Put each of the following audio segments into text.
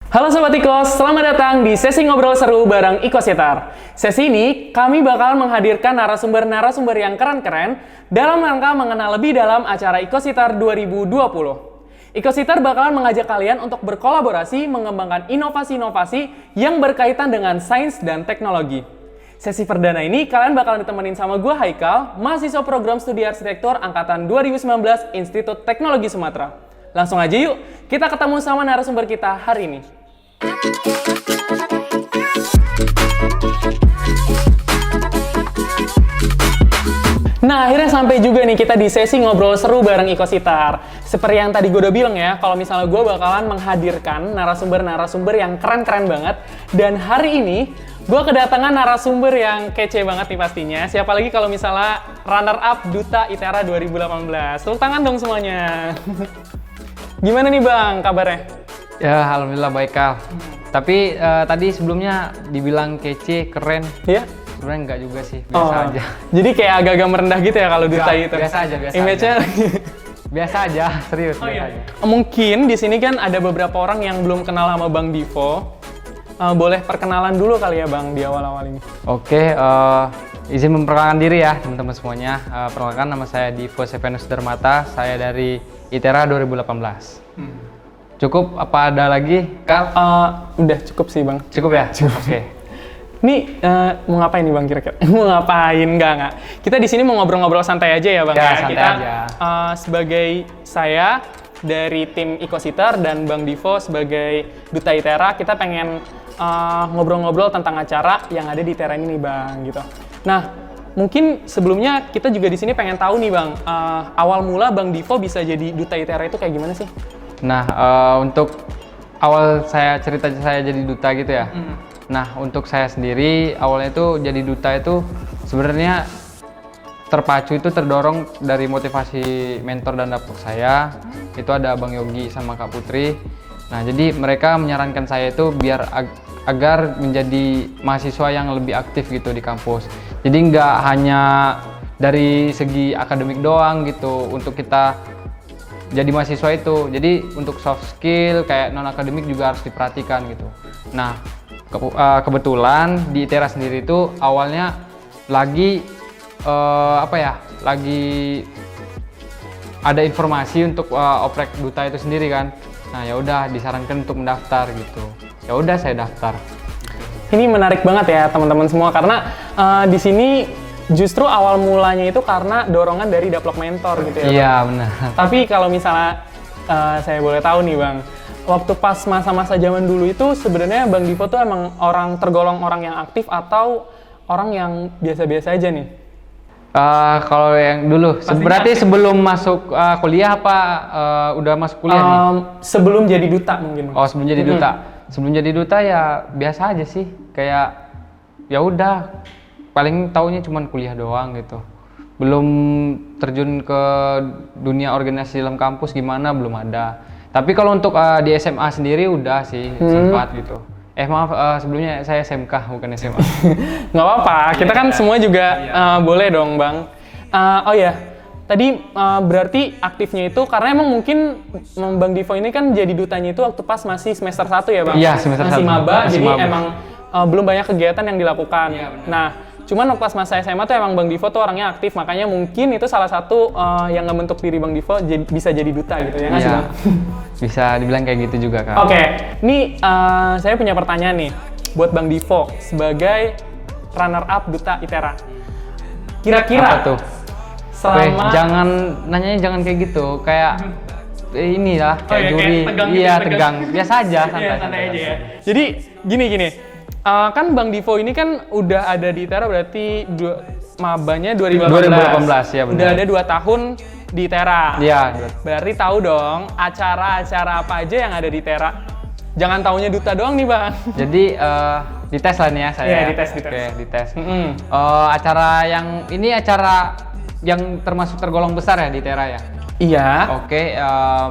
Halo Sobat Ikos, selamat datang di sesi ngobrol seru bareng Ikositar. Sesi ini, kami bakalan menghadirkan narasumber-narasumber yang keren-keren dalam rangka mengenal lebih dalam acara Ikositar 2020. Ikositar bakalan mengajak kalian untuk berkolaborasi mengembangkan inovasi-inovasi yang berkaitan dengan sains dan teknologi. Sesi perdana ini, kalian bakalan ditemenin sama gue Haikal, mahasiswa program studi arsitektur angkatan 2019 Institut Teknologi Sumatera. Langsung aja yuk, kita ketemu sama narasumber kita hari ini. Nah, akhirnya sampai juga nih kita di sesi ngobrol seru bareng Ikositar. Seperti yang tadi gue udah bilang ya, kalau misalnya gue bakalan menghadirkan narasumber-narasumber yang keren-keren banget. Dan hari ini, gue kedatangan narasumber yang kece banget nih pastinya. Siapa lagi kalau misalnya runner-up Duta ITERA 2018. Tepuk tangan dong semuanya. Gimana nih Bang kabarnya? Ya, alhamdulillah baik Kal. Tapi tadi sebelumnya dibilang kece, keren. Iya? Sebenarnya enggak juga sih, biasa aja. Jadi kayak agak-agak merendah gitu ya kalau Duta itu? Biasa aja, biasa Image-nya aja. Biasa aja, serius. iya. Aja. Mungkin di sini kan ada beberapa orang yang belum kenal sama Bang Divo. Boleh perkenalan dulu kali ya Bang di awal-awal ini? Oke, izin memperkenalkan diri ya teman-teman semuanya. Perkenalkan nama saya Divo Sevenus Dermata, saya dari ITERA 2018. Cukup apa ada lagi, Kal? Udah cukup sih Bang. Cukup ya? Cukup. Oke. Nih, mau ngapain nih Bang kira-kira? Mau ngapain? Enggak. Kita di sini mau ngobrol-ngobrol santai aja ya Bang Ya, ya. santai Kita aja. Sebagai saya dari tim Ikositar dan Bang Divo sebagai Duta ITERA, kita pengen ngobrol-ngobrol tentang acara yang ada di ITERA ini nih Bang gitu. Nah, mungkin sebelumnya kita juga di sini pengen tahu nih Bang, awal mula Bang Divo bisa jadi Duta ITERA itu kayak gimana sih? Nah, untuk awal cerita saya jadi duta gitu ya. Nah, untuk saya sendiri awalnya itu jadi duta itu sebenarnya terdorong dari motivasi mentor dan dapur saya. Itu ada Bang Yogi sama Kak Putri. Nah, jadi mereka menyarankan saya itu biar agar menjadi mahasiswa yang lebih aktif gitu di kampus. Jadi nggak hanya dari segi akademik doang gitu untuk kita jadi mahasiswa itu. Jadi untuk soft skill kayak non akademik juga harus diperhatikan gitu. Nah, kebetulan di ITERA sendiri itu awalnya lagi lagi ada informasi untuk oprek duta itu sendiri kan. Nah, ya udah disarankan untuk mendaftar gitu. Ya udah saya daftar. Ini menarik banget ya teman-teman semua karena di sini justru awal mulanya itu karena dorongan dari Daplok Mentor gitu ya. Iya, Bang? benar. Tapi kalau misalnya saya boleh tahu nih Bang, waktu pas masa-masa zaman dulu itu sebenarnya Bang Divo tuh emang tergolong orang yang aktif atau orang yang biasa-biasa aja nih? Kalau yang dulu, berarti sebelum masuk kuliah apa udah masuk kuliah nih? Sebelum jadi duta mungkin. Oh, sebelum jadi duta. Sebelum jadi duta ya biasa aja sih, kayak ya udah paling taunya cuman kuliah doang gitu. Belum terjun ke dunia organisasi dalam kampus gimana belum ada. Tapi kalau untuk di SMA sendiri udah sih sempat gitu. Maaf, sebelumnya saya SMK bukan SMA. Nggak apa-apa, kita kan semua juga boleh dong Bang. Oh ya, tadi berarti aktifnya itu karena emang mungkin Bang Divo ini kan jadi dutanya itu waktu pas masih semester 1 ya Bang? Iya, semester 1. Masih maba, Masih jadi maba. emang belum banyak kegiatan yang dilakukan. Iya, nah, cuman waktu pas masa SMA tuh emang Bang Divo tuh orangnya aktif, makanya mungkin itu salah satu yang ngebentuk diri Bang Divo bisa jadi duta gitu ya nggak sih Bang? Bisa dibilang kayak gitu juga Kak. Oke, nih saya punya pertanyaan nih buat Bang Divo sebagai runner-up Duta ITERA. Kira-kira Apa tuh? selama Nanyanya jangan kayak gitu, kayak ini lah, kayak kayak juri. tegang gitu, Iya, tegang. tegang. Biasa aja, Iya, santai aja ya. Jadi gini. Kan Bang Divo ini kan udah ada di ITERA berarti mabanya 2018. Ya benar. Udah ada 2 tahun di ITERA. Iya. Berarti tahu dong acara-acara apa aja yang ada di ITERA. Jangan taunya duta doang nih Bang. Jadi dites lah nih ya saya. Iya, dites. Oke, dites. Acara yang termasuk tergolong besar ya di ITERA ya. Iya. Oke,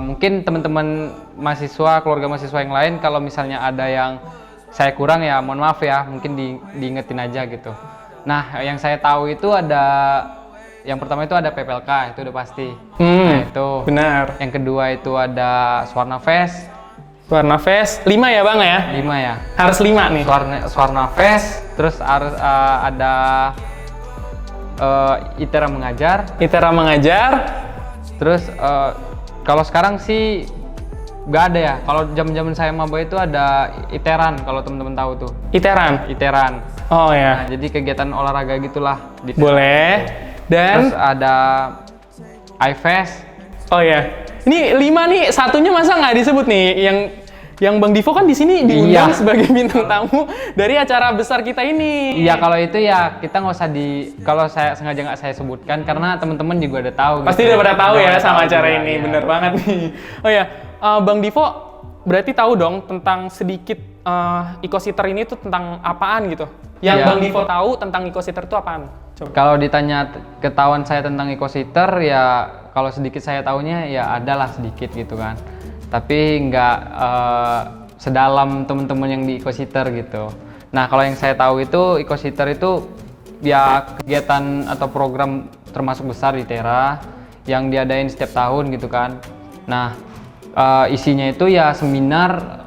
mungkin teman-teman mahasiswa, keluarga mahasiswa yang lain kalau misalnya ada yang saya kurang ya mohon maaf ya, mungkin diingetin aja gitu. Nah, yang saya tahu itu yang pertama itu ada PPLK, itu udah pasti. Nah, itu. Benar. Yang kedua itu ada Swarna Fest. Warna vest 5 ya Bang ya? 5 ya. Harus 5 nih. Warna vest, terus harus ada ITERA mengajar. ITERA mengajar. Terus kalau sekarang sih nggak ada ya. Kalau zaman saya maba itu ada ITERAN, kalau teman-teman tahu tuh. ITERAN. Oh ya. Nah, jadi kegiatan olahraga gitulah. Boleh. Dan terus ada iFest. oh ya. Ini 5 nih, satunya masa nggak disebut nih yang Bang Divo kan di sini diundang sebagai bintang tamu dari acara besar kita ini. Iya, kalau itu ya kita nggak usah kalau saya sengaja nggak saya sebutkan karena teman-teman juga udah tahu. Pasti gitu. udah pada tahu ya sama acara juga, ini, ya. bener banget nih. Oh ya, Bang Divo berarti tahu dong tentang sedikit Ecositter ini tuh tentang apaan gitu? Yang Bang Divo tahu tentang Ecositter itu apaan? Coba. Kalau ditanya ketahuan saya tentang Ecositter ya kalau sedikit saya tahunya ya adalah sedikit gitu kan. Tapi nggak sedalam teman-teman yang di Ecositter gitu. Nah kalau yang saya tahu itu Ecositter itu ya kegiatan atau program termasuk besar di Tera yang diadain setiap tahun gitu kan. Nah isinya itu ya seminar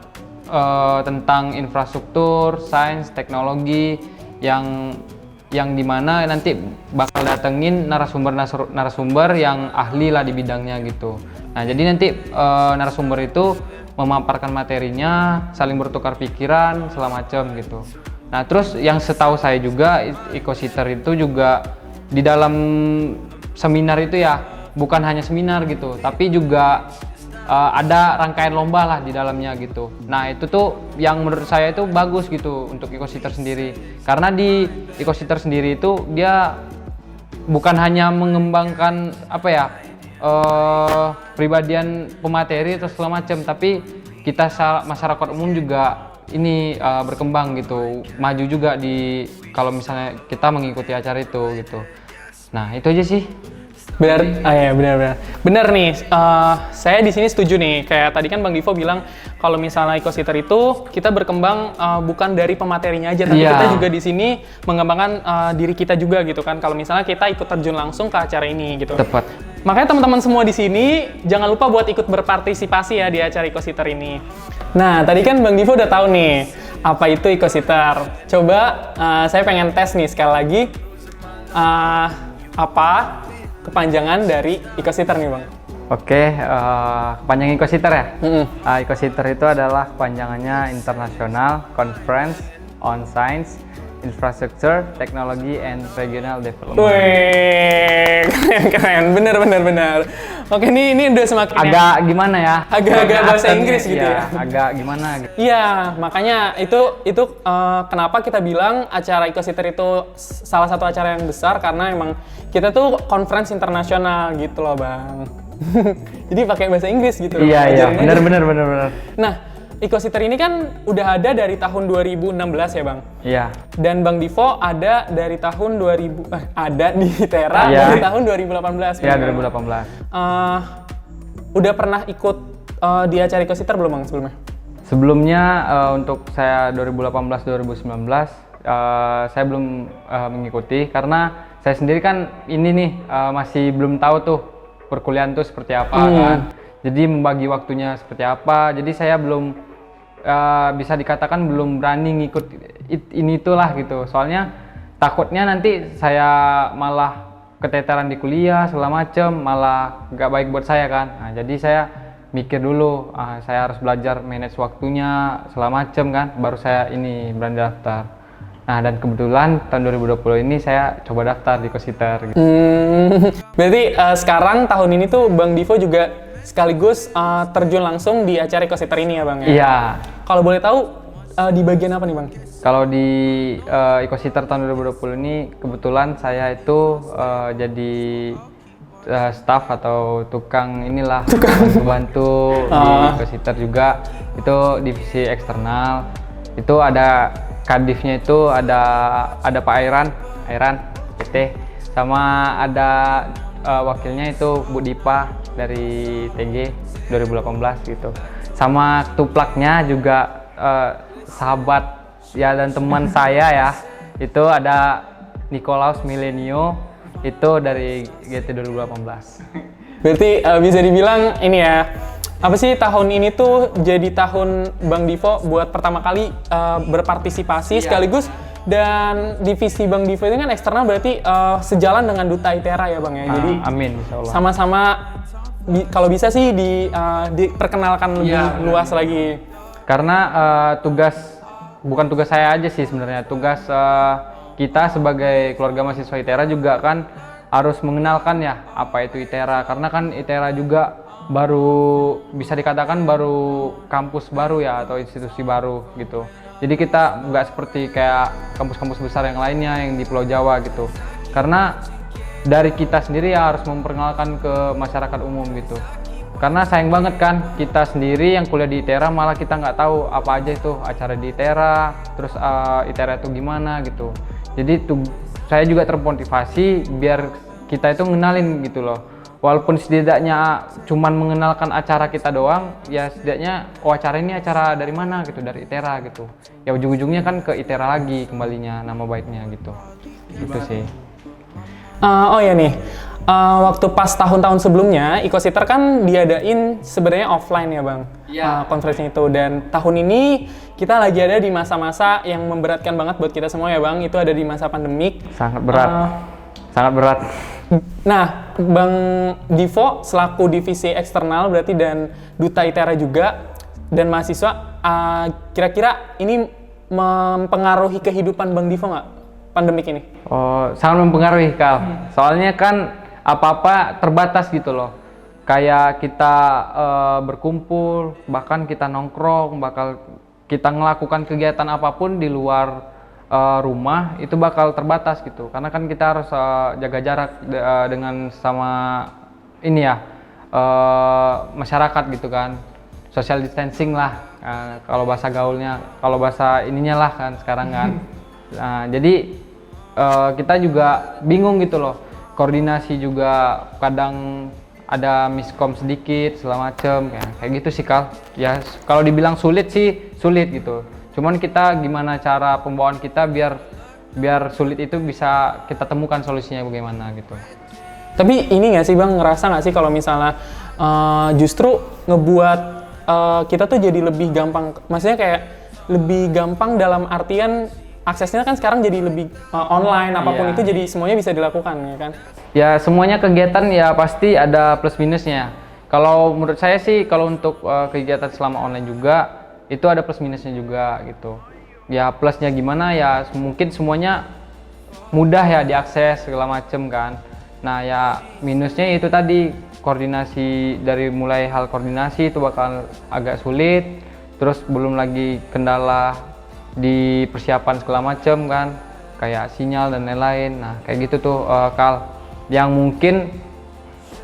tentang infrastruktur, sains, teknologi yang dimana nanti bakal datengin narasumber yang ahli lah di bidangnya gitu. Nah jadi nanti narasumber itu memaparkan materinya, saling bertukar pikiran, segala macam gitu. Nah terus yang setahu saya juga Ecositter itu juga di dalam seminar itu ya bukan hanya seminar gitu, tapi juga ada rangkaian lomba lah di dalamnya gitu. Nah itu tuh yang menurut saya itu bagus gitu untuk Ecositter sendiri. Karena di Ecositter sendiri itu dia bukan hanya mengembangkan apa ya pribadian pemateri atau segala macam, tapi kita masyarakat umum juga ini berkembang gitu, maju juga di kalau misalnya kita mengikuti acara itu gitu. Nah itu aja sih. Benar, benar nih. Saya di sini setuju nih. Kayak tadi kan Bang Divo bilang kalau misalnya Ecositter itu kita berkembang bukan dari pematerinya aja, tapi kita juga di sini mengembangkan diri kita juga gitu kan. Kalau misalnya kita ikut terjun langsung ke acara ini gitu. Tepat. Makanya teman-teman semua di sini jangan lupa buat ikut berpartisipasi ya di acara Ecositter ini. Nah, tadi kan Bang Divo udah tahu nih apa itu Ecositter. Coba saya pengen tes nih sekali lagi apa kepanjangan dari Ecositter nih Bang? Oke, kepanjangan Ecositter ya? Ecositter itu adalah kepanjangannya International Conference on Science, Infrastructure, Technology, and Regional Development. Wih, keren, bener. Oke, ini udah semakin agak gimana ya? Agak bahasa Inggris gitu ya? Agak gimana gitu. Iya, makanya itu kenapa kita bilang acara Ecositter itu salah satu acara yang besar karena emang kita tuh conference internasional gitu loh Bang. Jadi pakai bahasa Inggris gitu loh. Iya, benar. Nah, Ecositter ini kan udah ada dari tahun 2016 ya Bang? Iya. Dan Bang Divo ada dari tahun 2000, ada di Tera dari tahun 2018. Iya, 2018. Udah pernah ikut di acara Ecositter belum Bang sebelumnya? Sebelumnya untuk saya 2018-2019 saya belum mengikuti karena saya sendiri kan ini nih masih belum tahu tuh perkuliahan tuh seperti apa kan. Jadi membagi waktunya seperti apa. Jadi saya belum bisa dikatakan belum berani ngikut ini itulah gitu. Soalnya takutnya nanti saya malah keteteran di kuliah segala macem, malah gak baik buat saya kan. Nah, jadi saya mikir dulu, saya harus belajar manage waktunya segala macem kan, baru saya ini berani daftar. Nah dan kebetulan tahun 2020 ini saya coba daftar di Ecositter. Gitu. Berarti sekarang tahun ini tuh Bang Divo juga sekaligus terjun langsung di acara Ecositter ini ya Bang ya? Iya. Kalau boleh tahu di bagian apa nih Bang? Kalau di Ecositter tahun 2020 ini kebetulan saya itu jadi staff atau tukang inilah, bantu di Ecositter juga. Itu divisi eksternal. Itu ada kadifnya itu ada Pak Airan PT, sama ada wakilnya itu Bu Dipa dari TG 2018 gitu. Sama tuplaknya juga sahabat ya dan teman saya ya, itu ada Nikolaus Milenio, itu dari GT 2018. Berarti bisa dibilang ini ya, Apa sih tahun ini tuh jadi tahun Bang Divo buat pertama kali berpartisipasi sekaligus, dan divisi Bang Divo itu kan eksternal, berarti sejalan dengan Duta ITERA ya Bang ya. Jadi amin insyaallah. sama-sama kalau bisa sih diperkenalkan lebih luas lagi. Karena bukan tugas saya aja sih sebenarnya, tugas kita sebagai keluarga mahasiswa ITERA juga kan harus mengenalkan ya apa itu ITERA, karena kan ITERA juga baru bisa dikatakan baru kampus baru ya, atau institusi baru gitu. Jadi kita nggak seperti kayak kampus-kampus besar yang lainnya yang di Pulau Jawa gitu. Karena dari kita sendiri ya harus memperkenalkan ke masyarakat umum gitu. Karena sayang banget kan kita sendiri yang kuliah di ITERA malah kita nggak tahu apa aja itu acara di ITERA, terus ITERA itu gimana gitu. Jadi saya juga termotivasi biar kita itu ngenalin gitu loh. Walaupun setidaknya cuman mengenalkan acara kita doang, ya setidaknya acara ini acara dari mana gitu, dari ITERA gitu. Ya ujung-ujungnya kan ke ITERA lagi kembalinya nama baiknya gitu. Gitu sih. Oh ya nih, waktu pas tahun-tahun sebelumnya Ecositer kan diadain sebenarnya offline ya Bang, konferensi itu. Dan tahun ini kita lagi ada di masa-masa yang memberatkan banget buat kita semua ya Bang. Itu ada di masa pandemik. Sangat berat, sangat berat. Nah, Bang Divo selaku divisi eksternal berarti dan Duta ITERA juga dan mahasiswa, kira-kira ini mempengaruhi kehidupan Bang Divo nggak pandemik ini? Oh, sangat mempengaruhi Kal. Soalnya kan apa-apa terbatas gitu loh. Kayak kita berkumpul, bahkan kita nongkrong, bakal kita melakukan kegiatan apapun di luar rumah itu bakal terbatas gitu, karena kan kita harus jaga jarak dengan sama ini ya masyarakat gitu kan, social distancing lah kalau bahasa gaulnya, kalau bahasa ininya lah kan sekarang kan. Nah, jadi kita juga bingung gitu loh, koordinasi juga kadang ada miskom sedikit segala macem kayak gitu sih Kal. Ya kalau dibilang sulit sih sulit gitu. Cuman kita gimana cara pembawaan kita biar sulit itu bisa kita temukan solusinya bagaimana gitu. Tapi ini nggak sih Bang, ngerasa nggak sih kalau misalnya justru ngebuat kita tuh jadi lebih gampang, maksudnya kayak lebih gampang dalam artian aksesnya kan sekarang jadi lebih online, apapun itu jadi semuanya bisa dilakukan ya kan? Ya semuanya kegiatan ya pasti ada plus minusnya. Kalau menurut saya sih kalau untuk kegiatan selama online juga itu ada plus minusnya juga gitu. Ya plusnya gimana ya mungkin semuanya mudah ya diakses segala macem kan. Nah ya minusnya itu tadi koordinasi, dari mulai hal koordinasi itu bakal agak sulit. Terus belum lagi kendala di persiapan segala macem kan, kayak sinyal dan lain-lain. Nah kayak gitu tuh Kal, yang mungkin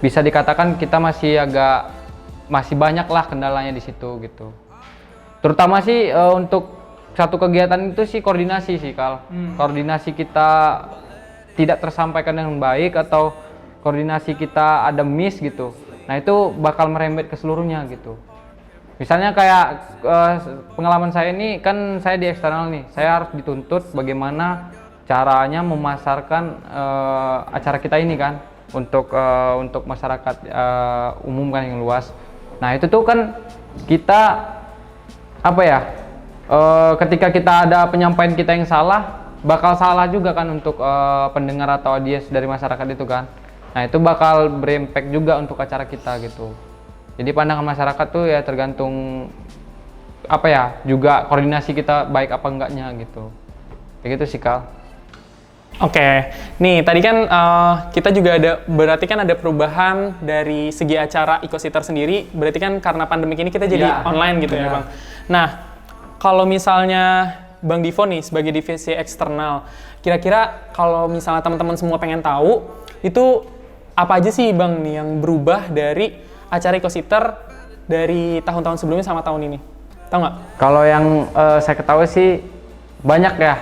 bisa dikatakan kita masih banyak lah kendalanya di situ gitu. Terutama sih untuk satu kegiatan itu sih koordinasi sih Kal. Koordinasi kita tidak tersampaikan dengan baik atau koordinasi kita ada miss gitu. Nah itu bakal merembet ke seluruhnya gitu. Misalnya kayak pengalaman saya ini kan saya di eksternal nih. Saya harus dituntut bagaimana caranya memasarkan acara kita ini kan untuk masyarakat umum kan yang luas. Nah itu tuh kan kita apa ya, ketika kita ada penyampaian kita yang salah, bakal salah juga kan untuk pendengar atau audiens dari masyarakat itu kan. Nah itu bakal berimpact juga untuk acara kita gitu. Jadi pandangan masyarakat tuh ya tergantung apa ya, juga koordinasi kita baik apa enggaknya gitu. Kayak gitu sih Kal. Oke, nih tadi kan kita juga berarti kan ada perubahan dari segi acara Ecositer sendiri, berarti kan karena pandemik ini kita jadi online gitu ya Bang. Nah, kalau misalnya Bang Divo nih sebagai divisi eksternal, kira-kira kalau misalnya teman-teman semua pengen tahu, itu apa aja sih Bang nih yang berubah dari acara Ecositer dari tahun-tahun sebelumnya sama tahun ini? Tahu nggak? Kalau yang saya ketahui sih banyak ya,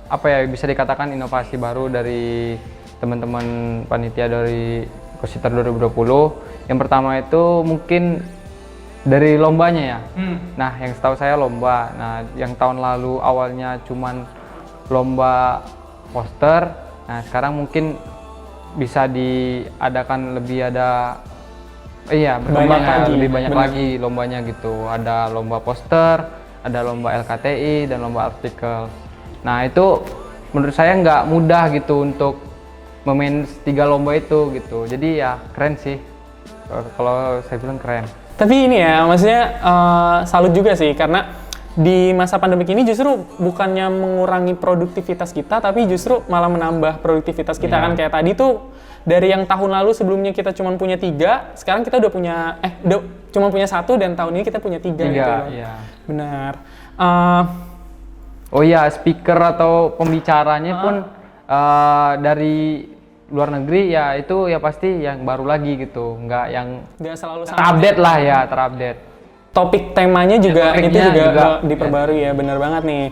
apa ya bisa dikatakan inovasi baru dari teman-teman panitia dari Ecositer 2020. Yang pertama itu mungkin dari lombanya ya. Nah, yang setahu saya lomba. Nah, yang tahun lalu awalnya cuman lomba poster. Nah, sekarang mungkin bisa diadakan lebih ada Iya, berkembang Banyak lagi, lebih banyak bener. lagi lombanya gitu. Ada lomba poster, ada lomba LKTI dan lomba artikel. Nah itu menurut saya nggak mudah gitu untuk memain 3 lomba itu gitu. Jadi ya keren sih. Kalau saya bilang keren. Tapi ini ya, maksudnya salut juga sih, karena di masa pandemi ini justru bukannya mengurangi produktivitas kita, tapi justru malah menambah produktivitas kita. Iya. Kan kayak tadi tuh, dari yang tahun lalu sebelumnya kita cuma punya 3, sekarang kita udah punya, cuma punya 1, dan tahun ini kita punya 3 gitu. Iya. Benar. Oh iya, speaker atau pembicaranya pun dari luar negeri ya itu ya pasti yang baru lagi gitu, nggak yang Nggak selalu sama. terupdate lah ya, terupdate. Topik temanya juga, itu topiknya juga diperbarui ya, benar banget nih.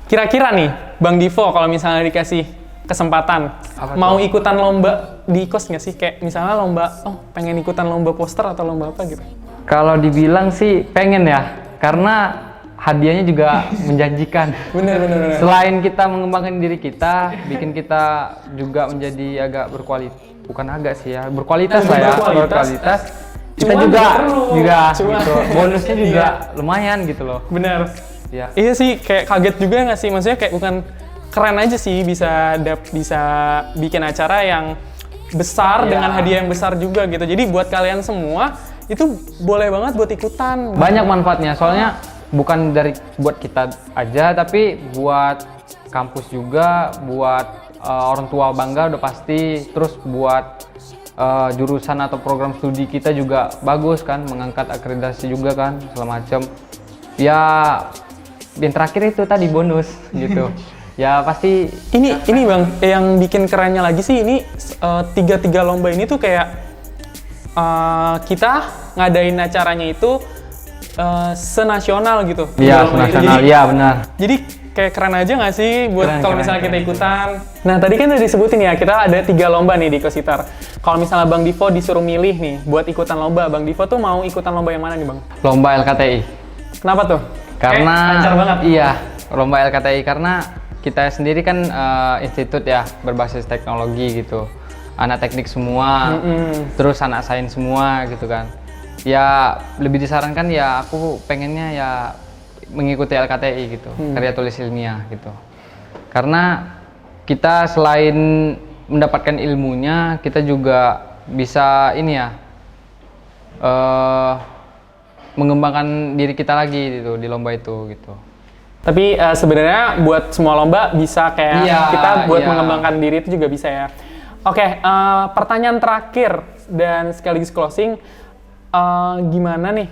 Kira-kira nih, Bang Divo kalau misalnya dikasih kesempatan, mau ikutan lomba di IKOS nggak sih? Kayak misalnya lomba, pengen ikutan lomba poster atau lomba apa gitu? Kalau dibilang sih pengen ya, karena hadiahnya juga menjanjikan. Bener. Selain kita mengembangkan diri kita, bikin kita juga menjadi agak berkualitas, bukan agak sih ya, berkualitas lah ya, berkualitas. Kita Cuan juga Cuan. gitu. Bonusnya juga lumayan gitu loh. Bener. Ya. Iya sih, kayak kaget juga nggak sih? Maksudnya kayak bukan keren aja sih bisa bikin acara yang besar dengan hadiah yang besar juga gitu. Jadi buat kalian semua itu boleh banget buat ikutan. Banyak manfaatnya, soalnya bukan buat kita aja, tapi buat kampus juga, buat orang tua bangga udah pasti, terus buat jurusan atau program studi kita juga bagus kan, mengangkat akreditasi juga kan, segala macam. Ya, yang terakhir itu tadi bonus gitu. Ya pasti. Ini Bang, yang bikin kerennya lagi sih ini tiga lomba ini tuh kayak kita ngadain acaranya itu senasional gitu. Iya, senasional. Iya benar. Jadi kayak keren aja nggak sih buat kalau misalnya kita keren. ikutan. Nah tadi kan udah disebutin ya, kita ada 3 lomba nih di IKOSITAR. Kalau misalnya Bang Divo disuruh milih nih buat ikutan lomba, Bang Divo tuh mau ikutan lomba yang mana nih Bang? Lomba LKTI. Kenapa tuh? Karena lancar banget. Iya, lomba LKTI karena kita sendiri kan institut ya, berbasis teknologi gitu. Anak teknik semua, terus anak sains semua gitu kan. Ya lebih disarankan ya aku pengennya ya mengikuti LKTI gitu, karya tulis ilmiah gitu. Karena kita selain mendapatkan ilmunya, kita juga bisa ini ya mengembangkan diri kita lagi gitu di lomba itu gitu. Tapi sebenarnya buat semua lomba bisa kayak kita buat mengembangkan diri itu juga bisa ya. Oke, pertanyaan terakhir dan sekaligus closing, gimana nih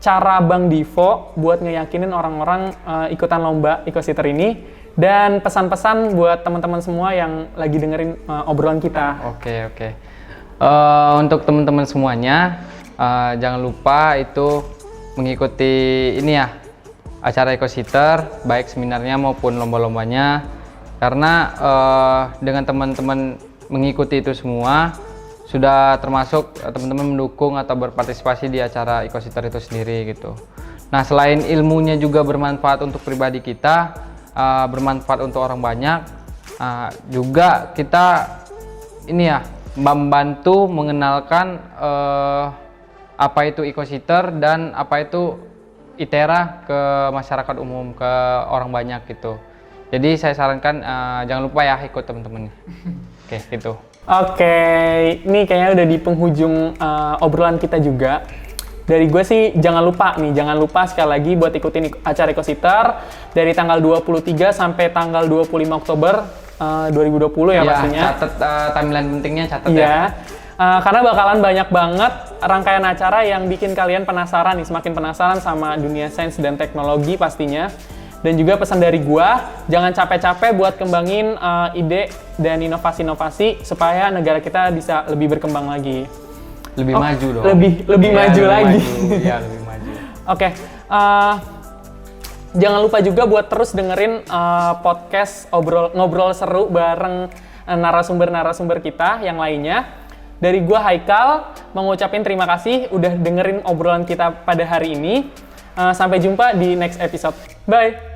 cara Bang Divo buat ngeyakinin orang-orang ikutan lomba IKOSITAR ini, dan pesan-pesan buat teman-teman semua yang lagi dengerin obrolan kita. Oke. Untuk teman-teman semuanya, jangan lupa itu mengikuti ini ya, acara IKOSITAR, baik seminarnya maupun lomba-lombanya. Karena dengan teman-teman mengikuti itu semua, sudah termasuk teman-teman mendukung atau berpartisipasi di acara IKOSITAR itu sendiri gitu. Nah, selain ilmunya juga bermanfaat untuk pribadi kita, bermanfaat untuk orang banyak, juga kita ini ya membantu mengenalkan apa itu IKOSITAR dan apa itu ITERA ke masyarakat umum, ke orang banyak gitu. Jadi saya sarankan jangan lupa ya ikut teman-teman. Oke, gitu. Oke, ini kayaknya udah di penghujung obrolan kita juga. Dari gue sih jangan lupa sekali lagi buat ikutin acara IKOSITAR dari tanggal 23 sampai tanggal 25 Oktober 2020 ya pastinya. Catat timeline pentingnya, catat Iya. ya. Karena bakalan banyak banget rangkaian acara yang bikin kalian penasaran nih, semakin penasaran sama dunia sains dan teknologi pastinya. Dan juga pesan dari gua, jangan capek-capek buat kembangin ide dan inovasi-inovasi supaya negara kita bisa lebih berkembang lagi. Lebih maju dong. Lebih maju lagi. Iya, lebih maju. Oke. Jangan lupa juga buat terus dengerin podcast ngobrol seru bareng narasumber-narasumber kita yang lainnya. Dari gua Haikal, mengucapin terima kasih udah dengerin obrolan kita pada hari ini. Sampai jumpa di next episode. Bye!